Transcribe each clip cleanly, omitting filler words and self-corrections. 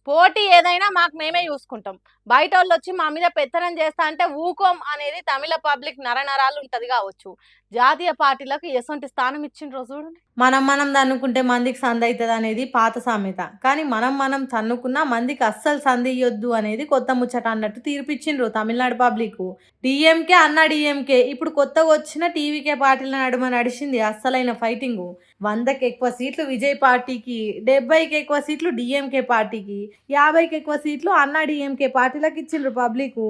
పోటీ ఏదైనా మాకు మేమే చూసుకుంటాం. బయటోళ్ళొచ్చి మా మీద పెత్తనం చేస్తా అంటే ఊకోం అనేది తమిళ పబ్లిక్ నరనరాలు ఉంటది కావచ్చు. జాతీయ పార్టీలకు ఎసొంటి స్థానం ఇచ్చిండ్రో చూడండి. మనం మనం తన్నుకుంటే మందికి సందైతది అనేది పాత సామెత. కానీ మనం మనం తన్నుకున్నా మందికి అస్సలు సందియ్యొద్దు అనేది కొత్త ముచ్చట అన్నట్టు తీర్పిచ్చిండ్రు తమిళనాడు పబ్లిక్. డీఎంకే అన్నా డీఎంకే ఇప్పుడు కొత్తగా వచ్చిన టీవీకే పార్టీల నడుమ నడిచింది అస్సలైన ఫైటింగు. 100కి ఎక్కువ సీట్లు విజయ్ పార్టీకి, 70కి ఎక్కువ సీట్లు డీఎంకే పార్టీకి, 50కి ఎక్కువ సీట్లు అన్నా డీఎంకే పార్టీలకు ఇచ్చిండ్రు పబ్లిక్.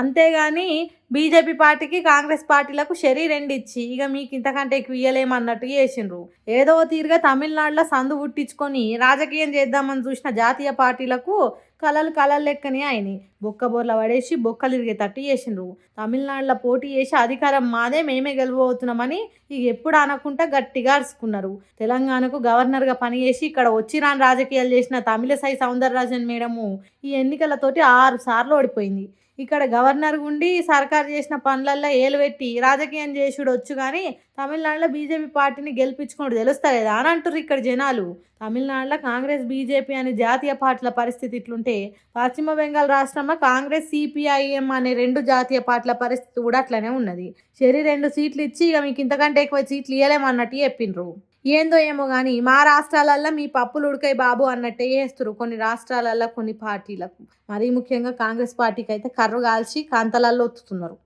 అంతేగాని బీజేపీ పార్టీకి కాంగ్రెస్ పార్టీలకు షరీ రెండిచ్చి ఇక మీకు ఇంతకంటే ఎక్కువ ఇయ్యలేమన్నట్టు చేసిండ్రు. ఏదో తీరుగా తమిళనాడులో సందు పుట్టించుకొని రాజకీయం చేద్దామని చూసిన జాతీయ పార్టీలకు కలలు కలలు లెక్కనే అయినాయి. బొక్కబోర్ల పడేసి బొక్కలు ఇరిగేటట్టు చేసిండ్రు. తమిళనాడులో పోటీ చేసి అధికారం మాదే, మేమే గెలవబోతున్నామని ఇక ఎప్పుడు అనకుండా గట్టిగా అరుచుకున్నారు. తెలంగాణకు గవర్నర్గా పనిచేసి ఇక్కడ వచ్చి రాని రాజకీయాలు చేసిన తమిళసై సౌందరరాజన్ మేడము ఈ ఎన్నికలతోటి 6 సార్లు ఓడిపోయింది. ఇక్కడ గవర్నర్ ఉండి సర్కారు చేసిన పనులల్లో ఏలు పెట్టి రాజకీయం చేసుడు వచ్చు కానీ తమిళనాడులో బీజేపీ పార్టీని గెలిపించుకోడు తెలుస్తలేదా అని అంటారు ఇక్కడ జనాలు. తమిళనాడులో కాంగ్రెస్ బీజేపీ అనే జాతీయ పార్టీల పరిస్థితి ఇట్లుంటే పశ్చిమ బెంగాల్ రాష్ట్రంలో కాంగ్రెస్ సిపిఐఎం అనే 2 జాతీయ పార్టీల పరిస్థితి కూడా అట్లనే ఉన్నది. సరే 2 సీట్లు ఇచ్చి ఇక మీకు ఇంతకంటే ఎక్కువ సీట్లు ఇవ్వలేమన్నట్టు చెప్పిండ్రు. ఏందో ఏమో కానీ మా రాష్ట్రాలల్లో మీ పప్పులు ఉడకాయి బాబు అన్నట్టే చేస్తారు కొన్ని రాష్ట్రాలల్లో కొన్ని పార్టీలకు. మరీ ముఖ్యంగా కాంగ్రెస్ పార్టీకి అయితే కర్రు కాల్చి కంతలల్లో ఒత్తుతున్నారు.